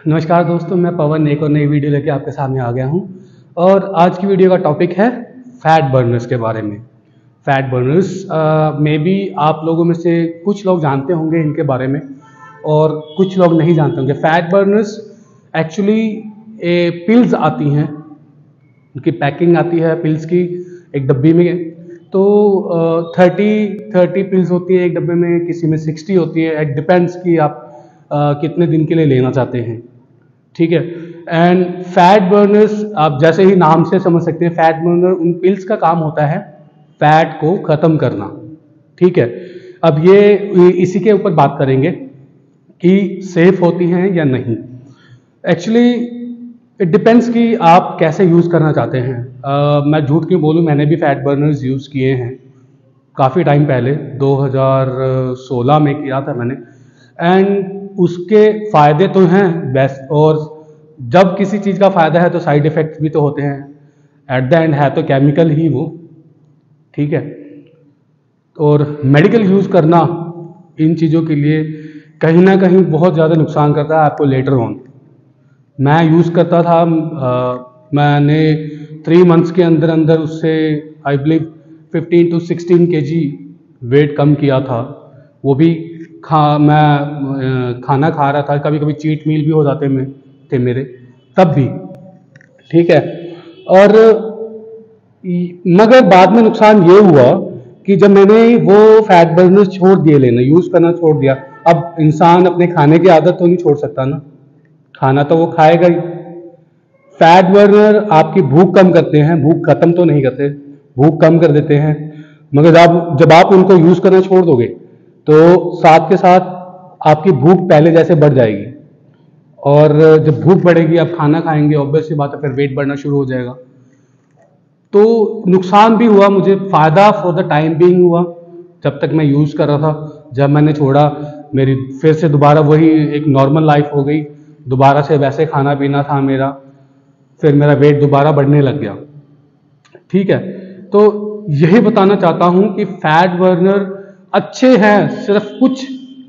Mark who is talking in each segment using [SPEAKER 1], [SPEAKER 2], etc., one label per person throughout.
[SPEAKER 1] नमस्कार दोस्तों, मैं पवन एक और नई वीडियो लेके आपके सामने आ गया हूँ। और आज की वीडियो का टॉपिक है फैट बर्नर्स के बारे में। फैट बर्नर्स मे बी आप लोगों में से कुछ लोग जानते होंगे इनके बारे में और कुछ लोग नहीं जानते होंगे। फैट बर्नर्स एक्चुअली पिल्स आती हैं, उनकी पैकिंग आती है पिल्स की एक डब्बी में। तो 30 पिल्स होती है एक डब्बे में, किसी में 60 होती है। इट डिपेंड्स कि आप कितने दिन के लिए लेना चाहते हैं, ठीक है। एंड फैट बर्नर्स आप जैसे ही नाम से समझ सकते हैं, फैट बर्नर उन पिल्स का काम होता है फैट को ख़त्म करना, ठीक है। अब ये इसी के ऊपर बात करेंगे कि सेफ होती हैं या नहीं। एक्चुअली इट डिपेंड्स कि आप कैसे यूज़ करना चाहते हैं। मैं झूठ क्यों बोलूँ, मैंने भी फैट बर्नर्स यूज़ किए हैं काफ़ी टाइम पहले, 2016 में किया था मैंने। एंड उसके फ़ायदे तो हैं बेस्ट, और जब किसी चीज़ का फ़ायदा है तो साइड इफ़ेक्ट्स भी तो होते हैं। एट द एंड है तो केमिकल ही वो, ठीक है। और मेडिकल यूज़ करना इन चीज़ों के लिए कहीं ना कहीं बहुत ज़्यादा नुकसान करता है आपको लेटर ऑन। मैं यूज़ करता था, मैंने 3 मंथ्स के अंदर अंदर उससे I believe 15 to 16 kg weight कम किया था। वो भी मैं खाना खा रहा था, कभी कभी चीट मील भी हो जाते थे मेरे तब भी, ठीक है। और मगर बाद में नुकसान ये हुआ कि जब मैंने वो फैट बर्नर्स छोड़ दिए लेना, यूज़ करना छोड़ दिया। अब इंसान अपने खाने की आदत तो नहीं छोड़ सकता ना, खाना तो वो खाएगा ही। फैट बर्नर आपकी भूख कम करते हैं, भूख खत्म तो नहीं करते, भूख कम कर देते हैं। मगर जब आप उनको यूज़ करना छोड़ दोगे तो साथ के साथ आपकी भूख पहले जैसे बढ़ जाएगी। और जब भूख बढ़ेगी, आप खाना खाएंगे, ऑब्वियस सी बात है, फिर वेट बढ़ना शुरू हो जाएगा। तो नुकसान भी हुआ मुझे, फ़ायदा फॉर द टाइम बीइंग हुआ जब तक मैं यूज़ कर रहा था। जब मैंने छोड़ा, मेरी फिर से दोबारा वही एक नॉर्मल लाइफ हो गई, दोबारा से वैसे खाना पीना था मेरा, फिर मेरा वेट दोबारा बढ़ने लग गया, ठीक है। तो यही बताना चाहता हूँ कि फैट बर्नर अच्छे हैं सिर्फ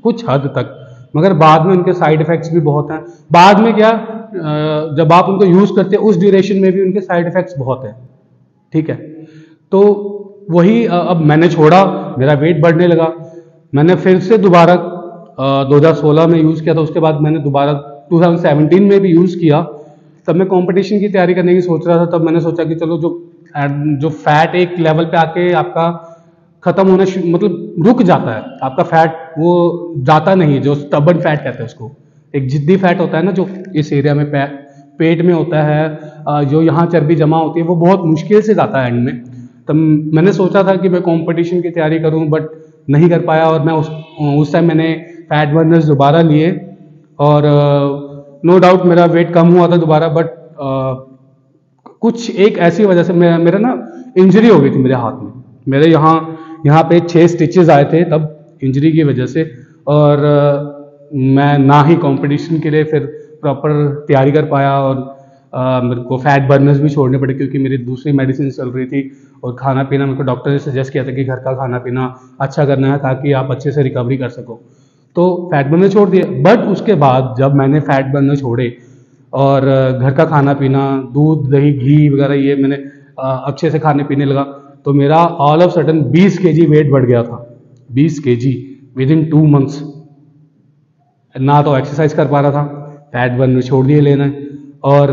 [SPEAKER 1] कुछ हद तक, मगर बाद में उनके साइड इफ़ेक्ट्स भी बहुत हैं। बाद में क्या, जब आप उनको यूज़ करते हैं उस ड्यूरेशन में भी उनके साइड इफ़ेक्ट्स बहुत हैं, ठीक है। तो वही अब मैंने छोड़ा, मेरा वेट बढ़ने लगा, मैंने फिर से दोबारा 2016 में यूज़ किया था। उसके बाद मैंने दोबारा 2017 में भी यूज़ किया। तब मैं कंपटीशन की तैयारी करने की सोच रहा था। तब मैंने सोचा कि चलो जो फैट एक लेवल पे आके आपका ख़त्म होना मतलब रुक जाता है, आपका फैट वो जाता नहीं है, जो स्टबर्न फैट कहते हैं उसको। एक जिद्दी फैट होता है ना, जो इस एरिया में पेट में होता है, जो यहाँ चर्बी जमा होती है, वो बहुत मुश्किल से जाता है एंड में। तब मैंने सोचा था कि मैं कंपटीशन की तैयारी करूं, बट नहीं कर पाया। और मैं उस टाइम मैंने फैट बर्नर्स दोबारा लिए, और नो डाउट मेरा वेट कम हुआ था दोबारा। बट कुछ एक ऐसी वजह से मेरा ना इंजरी हो गई थी मेरे हाथ में। मेरे यहाँ पे 6 स्टिचेस आए थे तब, इंजरी की वजह से। और मैं ना ही कंपटीशन के लिए फिर प्रॉपर तैयारी कर पाया, और मेरे को फैट बर्नर्स भी छोड़ने पड़े क्योंकि मेरी दूसरी मेडिसिन चल रही थी। और खाना पीना मेरे को डॉक्टर ने सजेस्ट किया था कि घर का खाना पीना अच्छा करना है ताकि आप अच्छे से रिकवरी कर सको। तो फैट बर्नर छोड़ दिए। बट उसके बाद जब मैंने फैट बर्नर छोड़े और घर का खाना पीना, दूध दही घी वगैरह ये मैंने अच्छे से खाने पीने लगा, तो मेरा all of sudden 20 kg weight बढ़ गया था। 20 kg विद इन 2 मंथ्स। ना तो एक्सरसाइज कर पा रहा था, फैट बर्नर छोड़ दिए लेना, और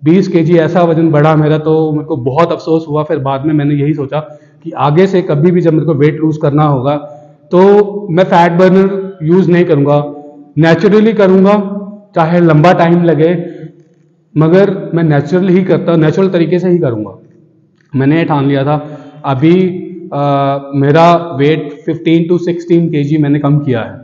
[SPEAKER 1] 20 kg ऐसा वजन बढ़ा मेरा, तो मेरे को बहुत अफसोस हुआ। फिर बाद में मैंने यही सोचा कि आगे से कभी भी जब मेरे को वेट लूज करना होगा तो मैं फैट बर्नर यूज़ नहीं करूँगा, नेचुरली करूँगा, चाहे लंबा टाइम लगे, मगर मैं नेचुरल तरीके से ही करूँगा। मैंने ये ठान लिया था। अभी मेरा वेट 15 to 16 kg मैंने कम किया है,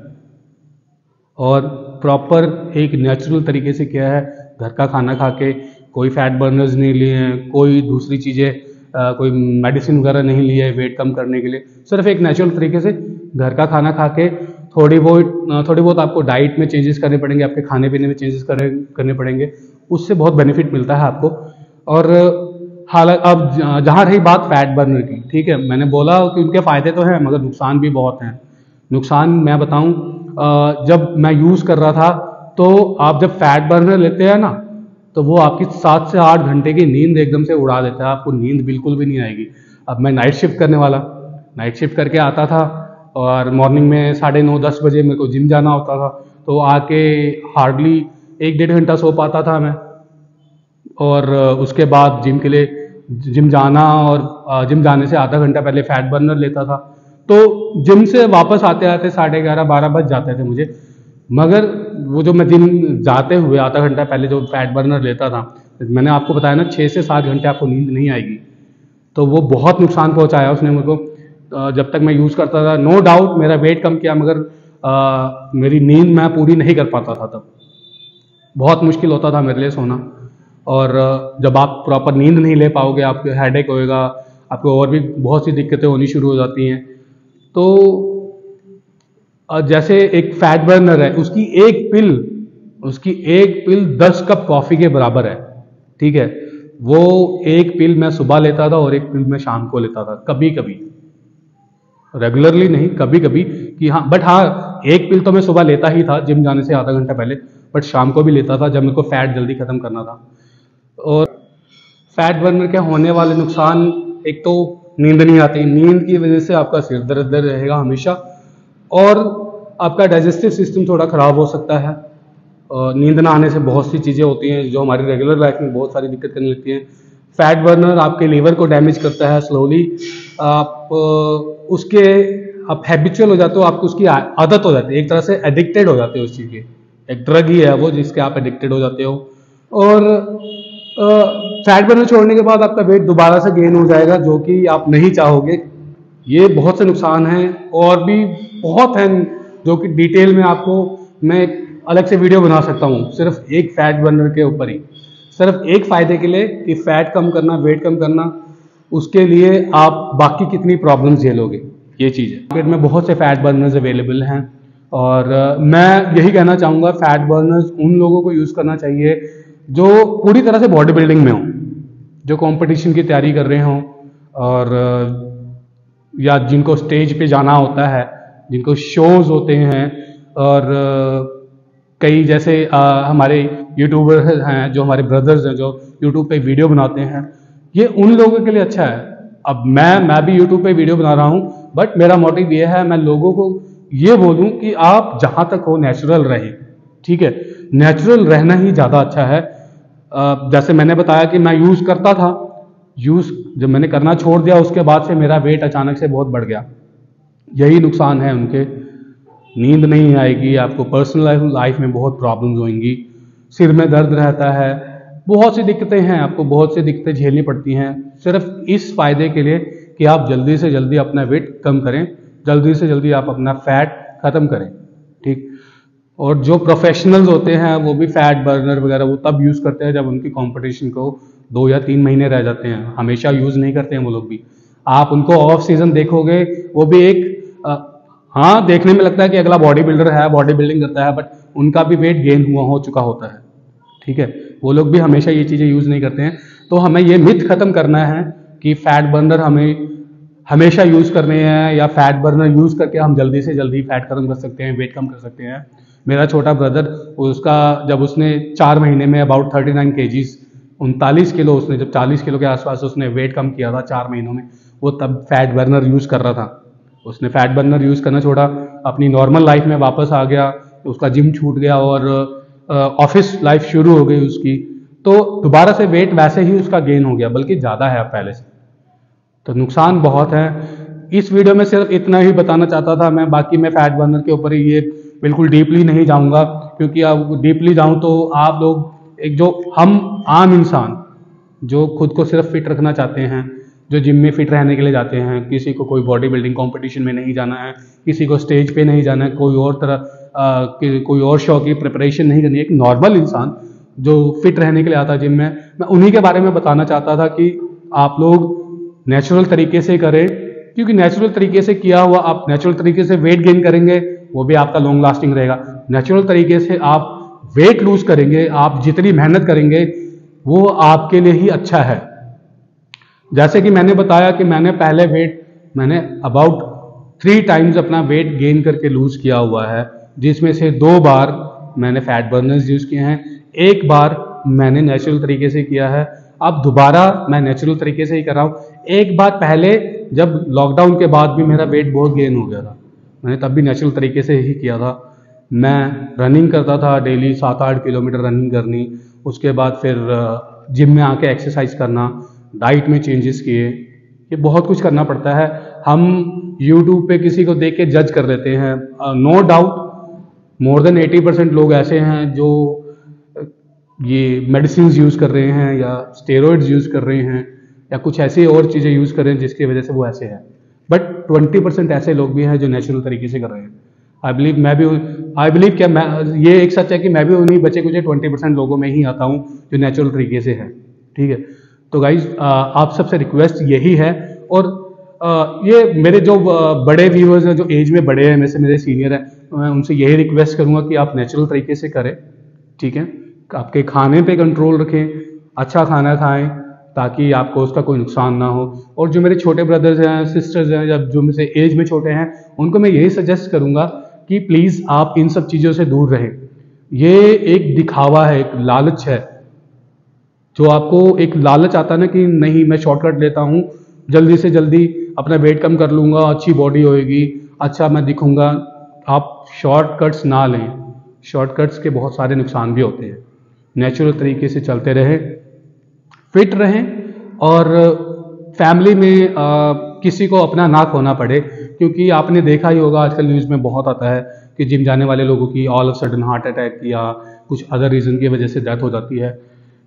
[SPEAKER 1] और प्रॉपर एक नेचुरल तरीके से किया है। घर का खाना खा के, कोई फैट बर्नर्स नहीं लिए हैं, कोई दूसरी चीज़ें, कोई मेडिसिन वगैरह नहीं ली है वेट कम करने के लिए। सिर्फ एक नेचुरल तरीके से घर का खाना खा के, थोड़ी बहुत आपको डाइट में चेंजेस करने पड़ेंगे, आपके खाने पीने में चेंजेस करने पड़ेंगे, उससे बहुत बेनिफिट मिलता है आपको। और हालांकि अब जहाँ रही बात फैट बर्नर की, ठीक है, मैंने बोला कि उनके फ़ायदे तो हैं मगर नुकसान भी बहुत हैं। नुकसान मैं बताऊं, जब मैं यूज़ कर रहा था तो आप जब फैट बर्नर लेते हैं ना, तो वो आपकी 7 से 8 घंटे की नींद एकदम से उड़ा देता है, आपको नींद बिल्कुल भी नहीं आएगी। अब मैं नाइट शिफ्ट करने वाला, नाइट शिफ्ट करके आता था और मॉर्निंग में 9:30-10 बजे मेरे को जिम जाना होता था, तो आके हार्डली 1-1.5 घंटा सो पाता था मैं। और उसके बाद जिम के लिए जिम जाना, और जिम जाने से आधा घंटा पहले फैट बर्नर लेता था। तो जिम से वापस आते आते 11:30-12 बज जाते थे मुझे। मगर वो जो मैं जिम जाते हुए आधा घंटा पहले जो फैट बर्नर लेता था, मैंने आपको बताया ना 6 से 7 घंटे आपको नींद नहीं आएगी, तो वो बहुत नुकसान पहुंचाया उसने मेरे को। जब तक मैं यूज़ करता था, नो डाउट मेरा वेट कम किया, मगर मेरी नींद मैं पूरी नहीं कर पाता था। तब बहुत मुश्किल होता था मेरे लिए सोना। और जब आप प्रॉपर नींद नहीं ले पाओगे, आपको हेडेक होएगा, आपको और भी बहुत सी दिक्कतें होनी शुरू हो जाती हैं। तो जैसे एक फैट बर्नर है, उसकी एक पिल 10 कप कॉफ़ी के बराबर है, ठीक है। वो एक पिल मैं सुबह लेता था और एक पिल मैं शाम को लेता था, कभी कभी, रेगुलरली नहीं, कभी कभी कि हाँ। बट हाँ, एक पिल तो मैं सुबह लेता ही था जिम जाने से आधा घंटा पहले, बट शाम को भी लेता था जब मेरे को फैट जल्दी ख़त्म करना था। और फैट बर्नर के होने वाले नुकसान, एक तो नींद नहीं आती, नींद की वजह से आपका सिर दर्द रहेगा हमेशा, और आपका डाइजेस्टिव सिस्टम थोड़ा ख़राब हो सकता है। नींद ना आने से बहुत सी चीज़ें होती हैं जो हमारी रेगुलर लाइफ में बहुत सारी दिक्कत करने लगती हैं। फैट बर्नर आपके लीवर को डैमेज करता है स्लोली। आप उसके आप हैबिचुअल हो जाते हो, आपको उसकी आदत हो जाती है, एक तरह से एडिक्टेड हो जाते हो उस चीज़ की। एक ड्रग ही है वो जिसके आप एडिक्टेड हो जाते हो। और फैट बर्नर छोड़ने के बाद आपका वेट दोबारा से गेन हो जाएगा, जो कि आप नहीं चाहोगे। ये बहुत से नुकसान हैं, और भी बहुत हैं जो कि डिटेल में आपको मैं अलग से वीडियो बना सकता हूँ सिर्फ एक फैट बर्नर के ऊपर ही, सिर्फ एक फ़ायदे के लिए कि फैट कम करना, वेट कम करना। उसके लिए आप बाकी कितनी प्रॉब्लम्स झेलोगे, ये चीज़ है। मार्केट में बहुत से फैट बर्नर्स अवेलेबल हैं, और मैं यही कहना चाहूँगा फैट बर्नर्स उन लोगों को यूज़ करना चाहिए जो पूरी तरह से बॉडी बिल्डिंग में हों, जो कंपटीशन की तैयारी कर रहे हों, और या जिनको स्टेज पे जाना होता है, जिनको शोज़ होते हैं। और कई जैसे हमारे यूट्यूबर हैं, जो हमारे ब्रदर्स हैं जो यूट्यूब पे वीडियो बनाते हैं, ये उन लोगों के लिए अच्छा है। अब मैं भी यूट्यूब पे वीडियो बना रहा हूँ, बट मेरा मोटिव ये है मैं लोगों को ये बोलूँ कि आप जहाँ तक हो नेचुरल रहें, ठीक है। नेचुरल रहना ही ज़्यादा अच्छा है। जैसे मैंने बताया कि मैं यूज़ करता था, जब मैंने करना छोड़ दिया उसके बाद से मेरा वेट अचानक से बहुत बढ़ गया। यही नुकसान है उनके। नींद नहीं आएगी, आपको पर्सनल लाइफ में बहुत प्रॉब्लम्स होंगी, सिर में दर्द रहता है, बहुत सी दिक्कतें हैं, आपको बहुत सी दिक्कतें झेलनी पड़ती हैं, सिर्फ इस फायदे के लिए कि आप जल्दी से जल्दी अपना वेट कम करें, जल्दी से जल्दी आप अपना फैट ख़त्म करें, ठीक। और जो प्रोफेशनल्स होते हैं वो भी फैट बर्नर वगैरह वो तब यूज़ करते हैं जब उनकी कंपटीशन को 2 या 3 महीने रह जाते हैं, हमेशा यूज़ नहीं करते हैं वो लोग भी। आप उनको ऑफ सीजन देखोगे, वो भी एक हाँ, देखने में लगता है कि अगला बॉडी बिल्डर है, बॉडी बिल्डिंग करता है, बट उनका भी वेट गेन हो चुका होता है, ठीक है। वो लोग भी हमेशा ये चीज़ें यूज़ नहीं करते हैं। तो हमें ये मिथ खत्म करना है कि फैट बर्नर हमें हमेशा यूज़ करने हैं, या फैट बर्नर यूज़ करके हम जल्दी से जल्दी फैट खत्म कर सकते हैं, वेट कम कर सकते हैं। मेरा छोटा ब्रदर, उसका जब उसने 4 महीने में अबाउट 39 kgs 39 किलो, उसने जब 40 किलो के आसपास उसने वेट कम किया था 4 महीनों में, वो तब फैट बर्नर यूज़ कर रहा था। उसने फैट बर्नर यूज़ करना छोड़ा, अपनी नॉर्मल लाइफ में वापस आ गया, उसका जिम छूट गया और ऑफिस लाइफ शुरू हो गई उसकी। तो दोबारा से वेट वैसे ही उसका गेन हो गया, बल्कि ज़्यादा है अब पहले से। तो नुकसान बहुत है। इस वीडियो में सिर्फ इतना ही बताना चाहता था मैं, बाकी मैं फैट बर्नर के ऊपर ये बिल्कुल डीपली नहीं जाऊंगा, क्योंकि अब डीपली जाऊं तो आप लोग एक जो हम आम इंसान जो खुद को सिर्फ फिट रखना चाहते हैं, जो जिम में फिट रहने के लिए जाते हैं, किसी को कोई बॉडी बिल्डिंग कंपटीशन में नहीं जाना है, किसी को स्टेज पे नहीं जाना है, कोई और तरह कोई और शो की प्रिपरेशन नहीं करनी है, एक नॉर्मल इंसान जो फिट रहने के लिए आता है जिम में, मैं उन्हीं के बारे में बताना चाहता था कि आप लोग नेचुरल तरीके से करें, क्योंकि नेचुरल तरीके से किया हुआ आप नेचुरल तरीके से वेट गेन करेंगे, वो भी आपका लॉन्ग लास्टिंग रहेगा। नेचुरल तरीके से आप वेट लूज करेंगे, आप जितनी मेहनत करेंगे वो आपके लिए ही अच्छा है। जैसे कि मैंने बताया कि मैंने अबाउट 3 टाइम्स अपना वेट गेन करके लूज किया हुआ है, जिसमें से 2 बार मैंने फैट बर्नर्स यूज़ किए हैं, एक बार मैंने नेचुरल तरीके से किया है, अब दोबारा मैं नेचुरल तरीके से ही कर रहा हूँ। एक बार पहले जब लॉकडाउन के बाद भी मेरा वेट बहुत गेन हो गया था, मैंने तब भी नेचुरल तरीके से ही किया था। मैं रनिंग करता था, डेली 7-8 किलोमीटर रनिंग करनी, उसके बाद फिर जिम में आके एक्सरसाइज करना, डाइट में चेंजेस किए, ये बहुत कुछ करना पड़ता है। हम यूट्यूब पे किसी को देख के जज कर देते हैं। नो डाउट मोर देन 80% लोग ऐसे हैं जो ये मेडिसिन यूज़ कर रहे हैं या स्टेरॉइड्स यूज़ कर रहे हैं या कुछ ऐसी और चीज़ें यूज़ कर रहे हैं जिसकी वजह से वो ऐसे हैं, बट 20% ऐसे लोग भी हैं जो नेचुरल तरीके से कर रहे हैं। आई बिलीव क्या मैं, ये एक सच है कि मैं भी उन्हीं बचे कुछ 20% लोगों में ही आता हूँ जो नेचुरल तरीके से है। ठीक है, तो गाइज आप सबसे रिक्वेस्ट यही है, और ये मेरे जो बड़े व्यूअर्स हैं, जो एज में बड़े हैं, में से मेरे सीनियर हैं, मैं उनसे यही रिक्वेस्ट करूँगा कि आप नेचुरल तरीके से करें। ठीक है, आपके खाने पे कंट्रोल रखें, अच्छा खाना खाएं ताकि आपको उसका कोई नुकसान ना हो। और जो मेरे छोटे ब्रदर्स हैं, सिस्टर्स हैं, या जो मुझसे एज में छोटे हैं, उनको मैं यही सजेस्ट करूँगा कि प्लीज़ आप इन सब चीज़ों से दूर रहें। ये एक दिखावा है, एक लालच है, जो आपको एक लालच आता है ना कि नहीं मैं शॉर्टकट लेता हूँ, जल्दी से जल्दी अपना वेट कम कर लूँगा, अच्छी बॉडी होएगी, अच्छा मैं दिखूँगा। आप शॉर्टकट्स ना लें, शॉर्टकट्स के बहुत सारे नुकसान भी होते हैं। नेचुरल तरीके से चलते रहें, फिट रहें, और फैमिली में किसी को अपना ना खोना पड़े, क्योंकि आपने देखा ही होगा आजकल न्यूज़ में बहुत आता है कि जिम जाने वाले लोगों की all of sudden heart attack या कुछ अदर रीज़न की वजह से डेथ हो जाती है।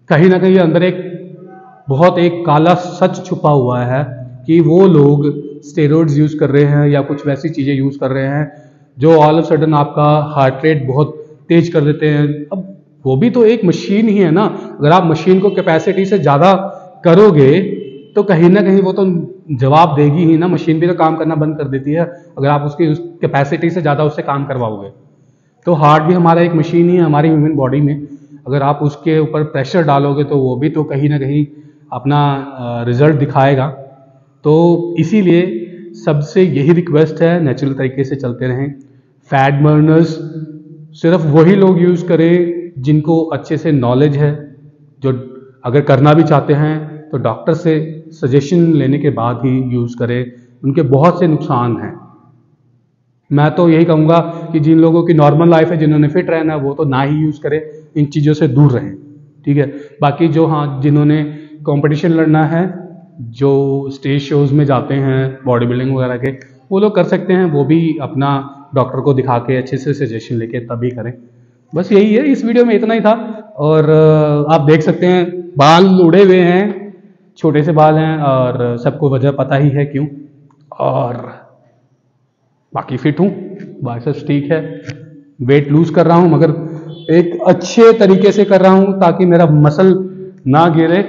[SPEAKER 1] कहीं ना कहीं अंदर एक काला सच छुपा हुआ है कि वो लोग स्टेरॉइड्स यूज़ कर रहे हैं या कुछ वैसी चीज़ें यूज़ कर रहे हैं जो ऑल ऑफ सडन आपका हार्ट रेट बहुत तेज कर देते हैं। अब वो भी तो एक मशीन ही है ना, अगर आप मशीन को कैपेसिटी से ज़्यादा करोगे तो कहीं ना कहीं वो तो जवाब देगी ही ना। मशीन भी तो काम करना बंद कर देती है अगर आप उसकी उस कैपेसिटी से ज़्यादा उससे काम करवाओगे। तो हार्ट भी हमारा एक मशीन ही है हमारी ह्यूमन बॉडी में, अगर आप उसके ऊपर प्रेशर डालोगे तो वो भी तो कहीं ना कहीं अपना रिजल्ट दिखाएगा। तो इसीलिए सबसे यही रिक्वेस्ट है, नेचुरल तरीके से चलते रहें। फैट बर्नर्स सिर्फ वही लोग यूज़ करें जिनको अच्छे से नॉलेज है, जो अगर करना भी चाहते हैं तो डॉक्टर से सजेशन लेने के बाद ही यूज़ करें, उनके बहुत से नुकसान हैं। मैं तो यही कहूँगा कि जिन लोगों की नॉर्मल लाइफ है, जिन्होंने फिट रहना है, वो तो ना ही यूज़ करें, इन चीज़ों से दूर रहें। ठीक है, बाकी जो जिन्होंने कंपटीशन लड़ना है, जो स्टेज शोज़ में जाते हैं बॉडी बिल्डिंग वगैरह के, वो लोग कर सकते हैं, वो भी अपना डॉक्टर को दिखा के अच्छे से सजेशन लेके तभी करें। बस यही है, इस वीडियो में इतना ही था। और आप देख सकते हैं बाल उड़े हुए हैं, छोटे से बाल हैं, और सबको वजह पता ही है क्यों। और बाकी फिट हूँ, बाइसेप्स ठीक है, वेट लूज कर रहा हूँ मगर एक अच्छे तरीके से कर रहा हूँ ताकि मेरा मसल ना गिरे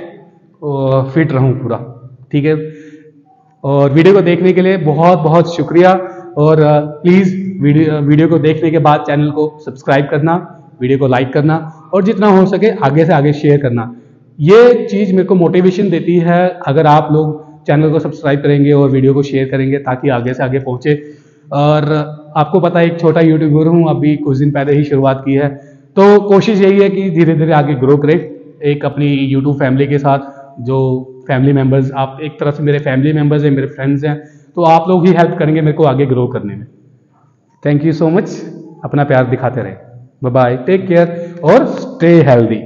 [SPEAKER 1] और फिट रहूँ पूरा। ठीक है, और वीडियो को देखने के लिए बहुत बहुत शुक्रिया। और प्लीज़ वीडियो को देखने के बाद चैनल को सब्सक्राइब करना, वीडियो को लाइक करना, और जितना हो सके आगे से आगे शेयर करना। ये चीज़ मेरे को मोटिवेशन देती है अगर आप लोग चैनल को सब्सक्राइब करेंगे और वीडियो को शेयर करेंगे ताकि आगे से आगे पहुँचे। और आपको पता है एक छोटा यूट्यूबर हूँ, अभी कुछ दिन पहले ही शुरुआत की है, तो कोशिश यही है कि धीरे धीरे आगे ग्रो करें एक अपनी यूट्यूब फैमिली के साथ। जो फैमिली मेम्बर्स, आप एक तरह से मेरे फैमिली मेम्बर्स हैं, मेरे फ्रेंड्स हैं, तो आप लोग ही हेल्प करेंगे मेरे को आगे ग्रो करने में। थैंक यू सो मच, अपना प्यार दिखाते रहे। बाय बाय, टेक केयर और स्टे हेल्दी।